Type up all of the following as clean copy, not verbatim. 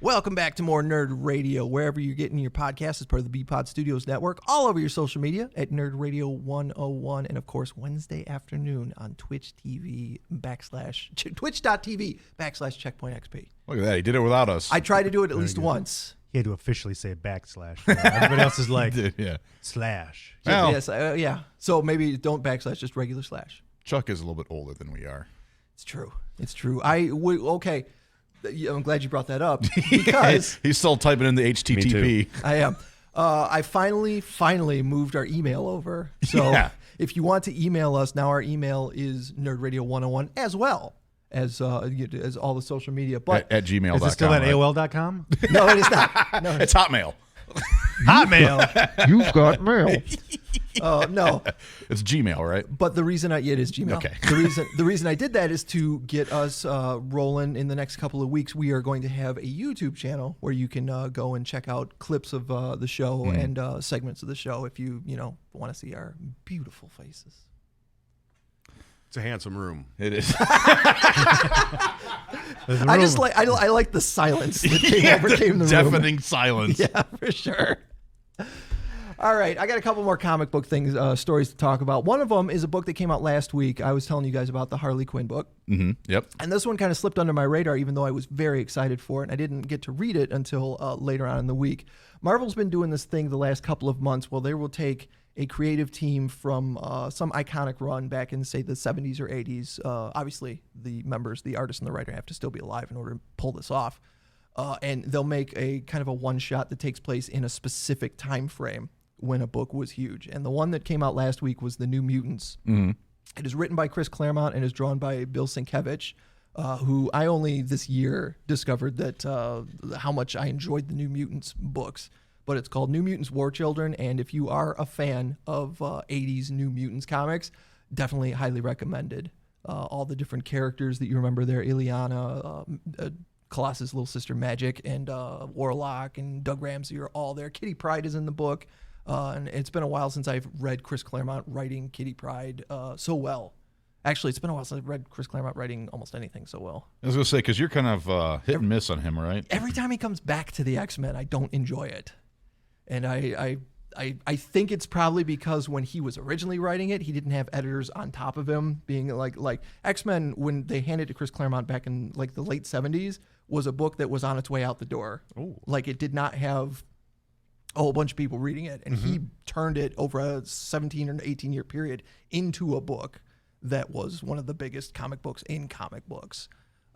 Welcome back to more Nerd Radio, wherever you're getting your podcast as part of the BPod Studios Network, all over your social media at Nerd Radio 101, and of course, Wednesday afternoon on twitch.tv /Checkpoint XP. Look at that. He did it without us. I try to do it at least once. He had to officially say backslash. Everybody else is like slash. Well, Yes, yeah. So maybe don't backslash, just regular slash. Chuck is a little bit older than we are. It's true. It's true. Okay. I'm glad you brought that up because He's still typing in the HTTP. I am. I finally moved our email over. So if you want to email us, now our email is nerdradio101 as well as all the social media. But at gmail.com. Is it still at right? AOL.com? No, it is not. No, It's Hotmail. Hotmail. You've got mail. No. It's Gmail, right? But the reason it is Gmail. Okay. The reason I did that is to get us rolling in the next couple of weeks. We are going to have a YouTube channel where you can go and check out clips of the show and segments of the show if you want to see our beautiful faces. It's a handsome room. It is. I like the silence that came in the room. Deafening silence. Yeah, for sure. All right, I got a couple more comic book stories to talk about. One of them is a book that came out last week. I was telling you guys about the Harley Quinn book. Mm-hmm. Yep. And this one kind of slipped under my radar, even though I was very excited for it. And I didn't get to read it until later on in the week. Marvel's been doing this thing the last couple of months where they will take a creative team from some iconic run back in, say, the 70s or 80s. Obviously, the members, the artist and the writer have to still be alive in order to pull this off. And they'll make a kind of a one-shot that takes place in a specific time frame when a book was huge. And the one that came out last week was The New Mutants. Mm-hmm. It is written by Chris Claremont and is drawn by Bill Sienkiewicz, who I only this year discovered that how much I enjoyed the New Mutants books. But it's called New Mutants War Children, and if you are a fan of 80s New Mutants comics, definitely highly recommended. All the different characters that you remember there, Ileana, Colossus' little sister Magic, and Warlock, and Doug Ramsey are all there. Kitty Pryde is in the book. And it's been a while since I've read Chris Claremont writing Kitty Pryde so well. Actually, it's been a while since I've read Chris Claremont writing almost anything so well. I was going to say, because you're kind of hit and miss on him, right? Every time he comes back to the X-Men, I don't enjoy it. And I think it's probably because when he was originally writing it, he didn't have editors on top of him. Being like X-Men, when they handed it to Chris Claremont back in like the late 70s, was a book that was on its way out the door. Ooh. Like it did not have a whole bunch of people reading it, and he turned it over a 17 or 18-year period into a book that was one of the biggest comic books in comic books.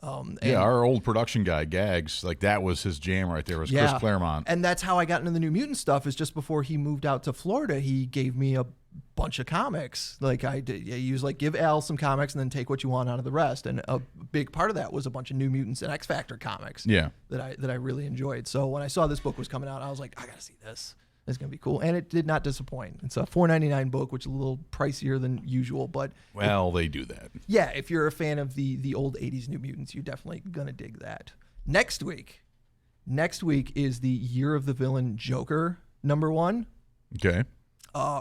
Our old production guy, Gags, like that was his jam right there, was Chris Claremont. And that's how I got into the New Mutant stuff, is just before he moved out to Florida, he gave me a bunch of comics. Like I did, he was like, give Al some comics and then take what you want out of the rest. And a big part of that was a bunch of New Mutants and X Factor comics that I really enjoyed. So when I saw this book was coming out, I was like, I gotta see this. It's gonna be cool. And it did not disappoint. It's a $4.99 book, which is a little pricier than usual, but they do that. Yeah, if you're a fan of the old 80s New Mutants, you're definitely gonna dig that. Next week is the Year of the Villain Joker #1. Okay.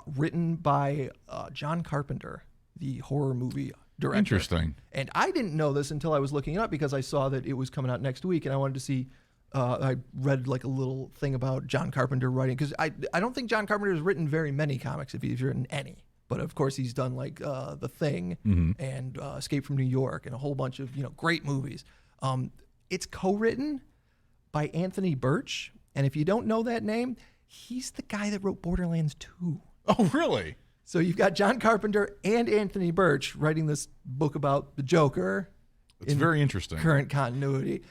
Written by John Carpenter, the horror movie director. Interesting. And I didn't know this until I was looking it up because I saw that it was coming out next week, and I wanted to see. I read like a little thing about John Carpenter writing, because I don't think John Carpenter has written very many comics, if he's written any. But of course he's done like The Thing and Escape from New York and a whole bunch of great movies. It's co-written by Anthony Birch, and if you don't know that name, he's the guy that wrote Borderlands 2. Oh, really? So you've got John Carpenter and Anthony Birch writing this book about the Joker. It's very interesting. Current continuity.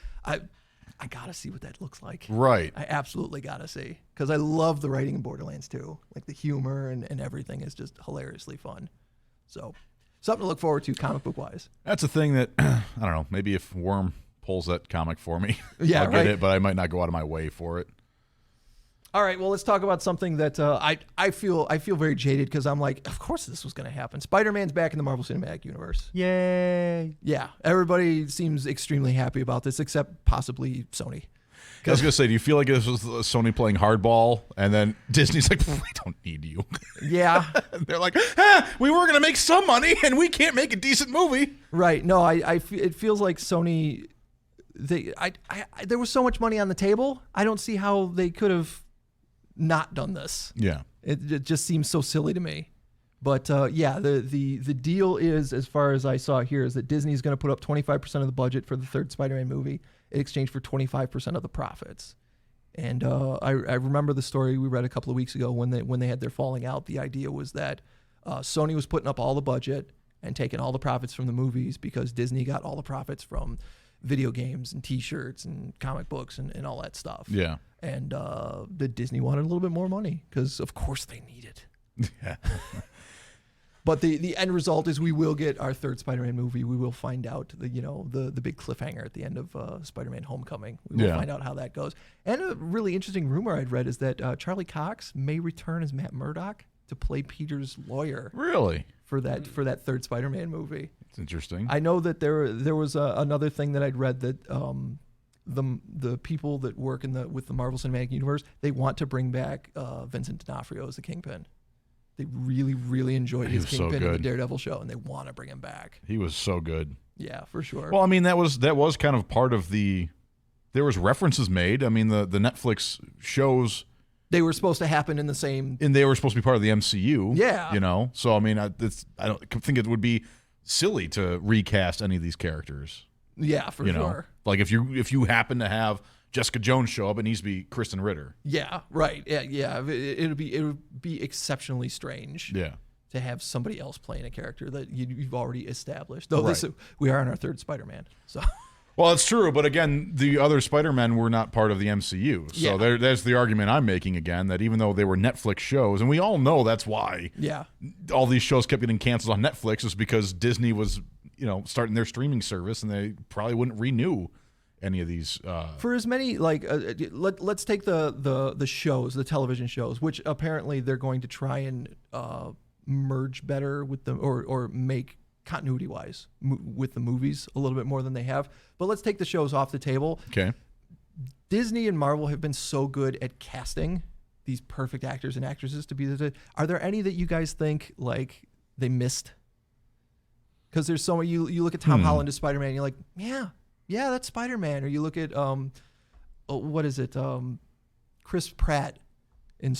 I gotta see what that looks like. Right. I absolutely gotta see, because I love the writing in Borderlands 2. Like the humor and everything is just hilariously fun. So something to look forward to comic book wise. That's a thing that I don't know. Maybe if Worm pulls that comic for me, yeah, I'll get it, but I might not go out of my way for it. All right, well, let's talk about something that I feel very jaded, because I'm like, of course this was going to happen. Spider-Man's back in the Marvel Cinematic Universe. Yay. Yeah, everybody seems extremely happy about this, except possibly Sony. I was going to say, do you feel like this was Sony playing hardball, and then Disney's like, we don't need you? Yeah. They're like, we were going to make some money, and we can't make a decent movie. Right. No, it feels like Sony there was so much money on the table. I don't see how they could have not done this. Yeah. It just seems so silly to me. But the deal is, as far as I saw here, is that Disney's going to put up 25% of the budget for the third Spider-Man movie in exchange for 25% of the profits. And I remember the story we read a couple of weeks ago when they had their falling out. The idea was that Sony was putting up all the budget and taking all the profits from the movies because Disney got all the profits from video games and T-shirts and comic books and all that stuff. Yeah. And the Disney wanted a little bit more money because, of course, they need it. Yeah. But the end result is we will get our third Spider-Man movie. We will find out the big cliffhanger at the end of Spider-Man Homecoming. We will find out how that goes. And a really interesting rumor I'd read is that Charlie Cox may return as Matt Murdock to play Peter's lawyer. Really? For that third Spider-Man movie. It's interesting. I know that there was another thing that I'd read that the people that work with the Marvel Cinematic Universe, they want to bring back Vincent D'Onofrio as the Kingpin. They really, really enjoyed his Kingpin in the Daredevil show, and they want to bring him back. He was so good. Yeah, for sure. Well, I mean, that was kind of part of there was references made. I mean, the Netflix shows, they were supposed to happen in the same, and they were supposed to be part of the MCU. Yeah. So I mean, I don't think it would be silly to recast any of these characters. Yeah, for sure. Like if you happen to have Jessica Jones show up, it needs to be Kristen Ritter. Yeah, right. Yeah. It would be exceptionally strange. Yeah. To have somebody else playing a character that you've already established. Though we are in our third Spider-Man. So. Well, it's true, but again, the other Spider-Men were not part of the MCU. So there's the argument I'm making again, that even though they were Netflix shows, and we all know that's why all these shows kept getting canceled on Netflix, is because Disney was, starting their streaming service, and they probably wouldn't renew any of these. For as many, let's take the shows, the television shows, which apparently they're going to try and merge better with them or make continuity-wise with the movies a little bit more than they have. But let's take the shows off the table. Okay. Disney and Marvel have been so good at casting these perfect actors and actresses to be the. Are there any that you guys think like they missed? Because there's so many. You look at Tom Holland as Spider-Man, and you're like, yeah, that's Spider-Man. Or you look at what is it? Chris Pratt and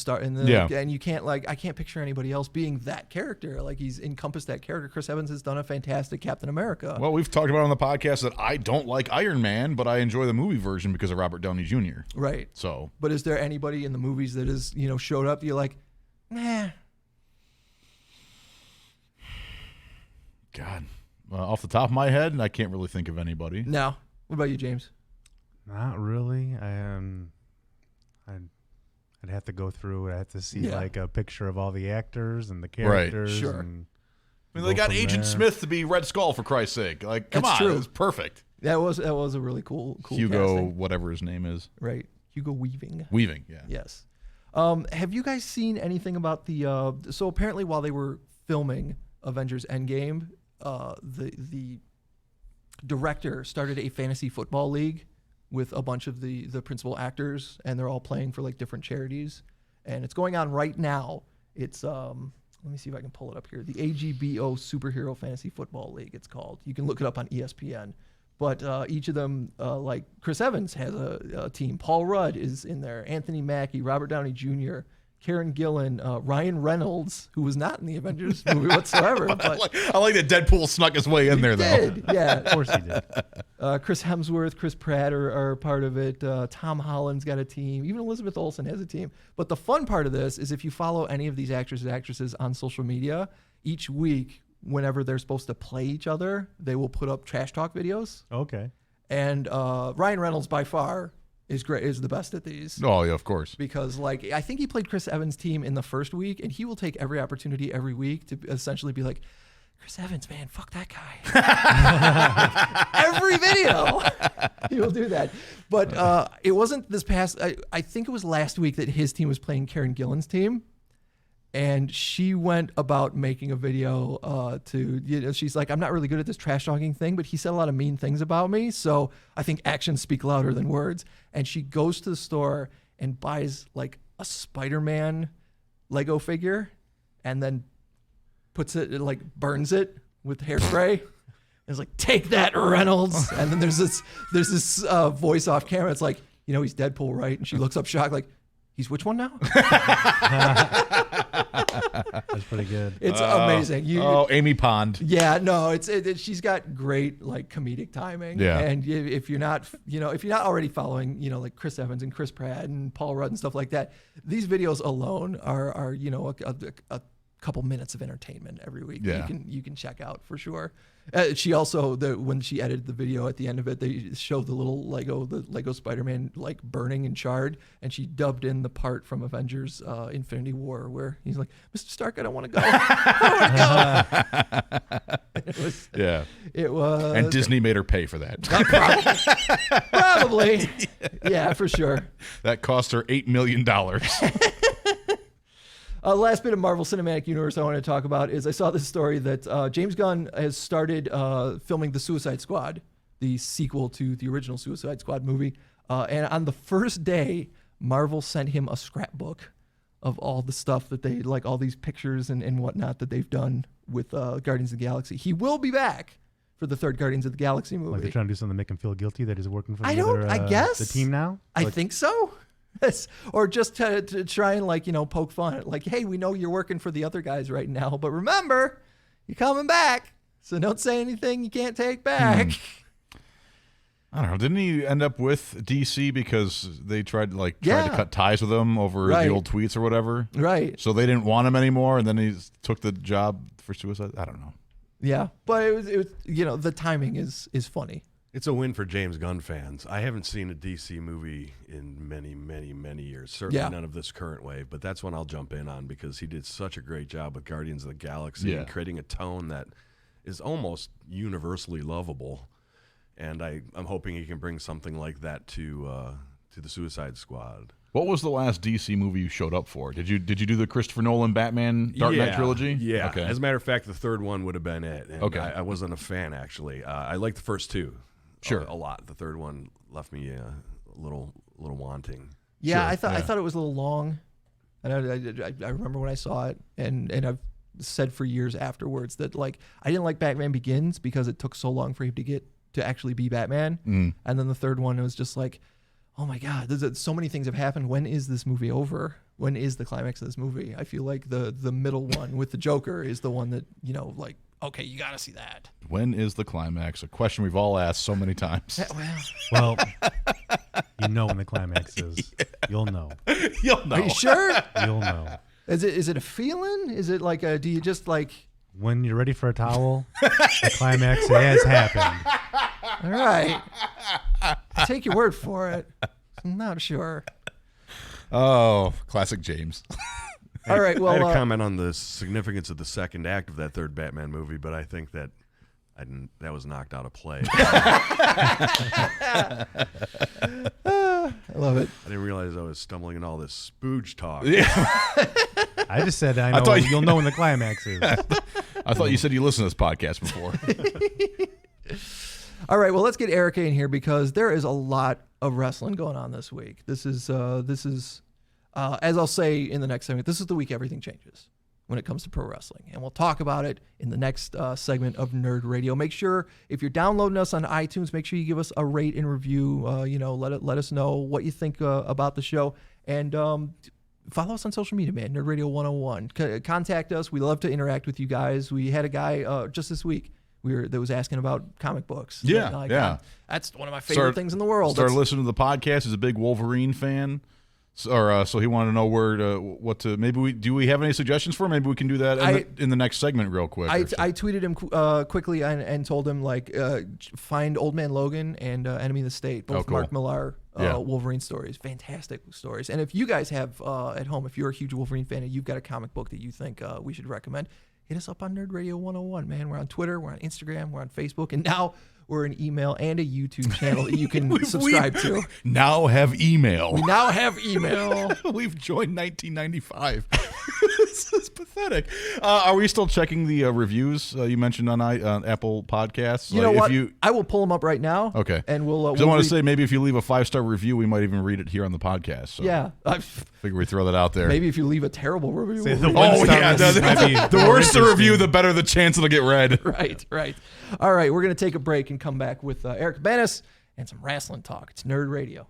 you can't I can't picture anybody else being that character. Like he's encompassed that character. Chris Evans has done a fantastic Captain America. Well, we've talked about on the podcast that I don't like Iron Man, but I enjoy the movie version because of Robert Downey Jr. Right. So, but is there anybody in the movies that is showed up? You're like, nah. God, off the top of my head, I can't really think of anybody. No. What about you, James? Not really. I'd have to go through. I'd have to see like a picture of all the actors and the characters. Right. Sure. And I mean, they got Agent Smith to be Red Skull, for Christ's sake. Like, come on, it was perfect. That was a really cool Hugo, casting. whatever his name is. Right. Hugo Weaving. Weaving, yeah. Yes. Have you guys seen anything about the? So apparently, while they were filming Avengers Endgame, the director started a fantasy football league with a bunch of the principal actors, and they're all playing for like different charities, and it's going on right now. It's let me see if I can pull it up here. The AGBO Superhero Fantasy Football League, it's called. You can look it up on ESPN. But each of them, like Chris Evans has a team. Paul Rudd is in there. Anthony Mackie, Robert Downey Jr., Karen Gillan, Ryan Reynolds, who was not in the Avengers movie whatsoever. But I like that Deadpool snuck his way in there, though. Yeah, of course he did. Chris Hemsworth, Chris Pratt are part of it. Tom Holland's got a team. Even Elizabeth Olsen has a team. But the fun part of this is if you follow any of these actors and actresses on social media, each week, whenever they're supposed to play each other, they will put up trash talk videos. Okay. And Ryan Reynolds, by far, is the best at these. Oh, yeah, of course. Because, I think he played Chris Evans' team in the first week, and he will take every opportunity every week to essentially be like, Chris Evans, man, fuck that guy. Every video, he will do that. But it wasn't this past, I think it was last week that his team was playing Karen Gillan's team. And she went about making a video she's like, I'm not really good at this trash talking thing, but he said a lot of mean things about me. So I think actions speak louder than words. And she goes to the store and buys like a Spider-Man Lego figure and then puts it, like burns it with hairspray it's like, take that, Reynolds. And then there's this voice off camera. It's like, he's Deadpool, right? And she looks up shocked, like, he's which one now? That's pretty good. It's amazing. Amy Pond. Yeah, no, she's got great like comedic timing. Yeah. And if you're not already following, like Chris Evans and Chris Pratt and Paul Rudd and stuff like that, these videos alone are a couple minutes of entertainment every week. Yeah. You can check out for sure. She also when she edited the video at the end of it, they showed the Lego Spider-Man like burning and charred, and she dubbed in the part from Avengers Infinity War where he's like, "Mr. Stark, I don't want to go. I don't want to go." It was. And Disney made her pay for that. Probably. Yeah, for sure. That cost her $8 million. Last bit of Marvel Cinematic Universe I want to talk about is I saw this story that James Gunn has started filming The Suicide Squad, the sequel to the original Suicide Squad movie. And on the first day, Marvel sent him a scrapbook of all the stuff that they, like all these pictures and whatnot that they've done with Guardians of the Galaxy. He will be back for the third Guardians of the Galaxy movie. Like they're trying to do something to make him feel guilty that he's working for I guess the team now? I think so. Yes. Or just to try and poke fun at hey, we know you're working for the other guys right now, but remember, you're coming back, so don't say anything you can't take back. I don't know. Didn't he end up with DC because they tried to cut ties with him over the old tweets or whatever? Right. So they didn't want him anymore, and then he took the job for Suicide. I don't know. Yeah, but it was the timing is funny. It's a win for James Gunn fans. I haven't seen a DC movie in many, many, many years. Certainly none of this current wave, but that's one I'll jump in on because he did such a great job with Guardians of the Galaxy and creating a tone that is almost universally lovable. And I'm hoping he can bring something like that to the Suicide Squad. What was the last DC movie you showed up for? Did you do the Christopher Nolan Batman Dark Knight trilogy? Yeah. Okay. As a matter of fact, the third one would have been it. And okay. I wasn't a fan, actually. I liked the first two. Sure. A lot. The third one left me a little wanting. Yeah, Sure. I thought it was a little long. And I remember when I saw it, and I've said for years afterwards that I didn't like Batman Begins because it took so long for him to get to actually be Batman. And then the third one, it was just like, oh my God, so many things have happened. When is this movie over? When is the climax of this movie? I feel like the middle one with the Joker is the one that, okay, you got to see that. When is the climax? A question we've all asked so many times. Well, when the climax is. Yeah. You'll know. You'll know. Are you sure? You'll know. Is it a feeling? Is it do you just when you're ready for a towel, the climax has happened. All right. I'll take your word for it. I'm not sure. Oh, classic James. All right. Well, I had a comment on the significance of the second act of that third Batman movie, but I think that that was knocked out of play. I love it. I didn't realize I was stumbling in all this spooge talk. Yeah. I just said I know you'll know when the climax is. I thought you said you listened to this podcast before. All right, well, let's get Erica in here because there is a lot of wrestling going on this week. This is as I'll say in the next segment, this is the week everything changes when it comes to pro wrestling. And we'll talk about it in the next segment of Nerd Radio. Make sure, if you're downloading us on iTunes, make sure you give us a rate and review. Let us know what you think about the show. And follow us on social media, man, Nerd Radio 101. Contact us. We love to interact with you guys. We had a guy just this week that was asking about comic books. Yeah. That's one of my favorite things in the world. Started listening to the podcast. He's a big Wolverine fan. So he wanted to know do we have any suggestions for him? Maybe we can do that in the next segment real quick. I tweeted him quickly and told him find Old Man Logan and Enemy of the State, both cool. Mark Millar Wolverine stories, fantastic stories. And if you guys have at home, if you're a huge Wolverine fan and you've got a comic book that you think we should recommend, hit us up on Nerd Radio 101, man. We're on Twitter, we're on Instagram, we're on Facebook, and now We're an email and a YouTube channel that you can subscribe to. Now have email. We now have email. We've joined 1995. This is pathetic. Are we still checking the reviews you mentioned on Apple Podcasts? You know what? I will pull them up right now. Okay. And we'll. I want to say maybe if you leave a 5-star review, we might even read it here on the podcast. So yeah. I figure we throw that out there. Maybe if you leave a terrible review. The worse the review, the better the chance it'll get read. Right. All right, we're going to take a break and come back with Eric Banas and some wrestling talk. It's Nerd Radio.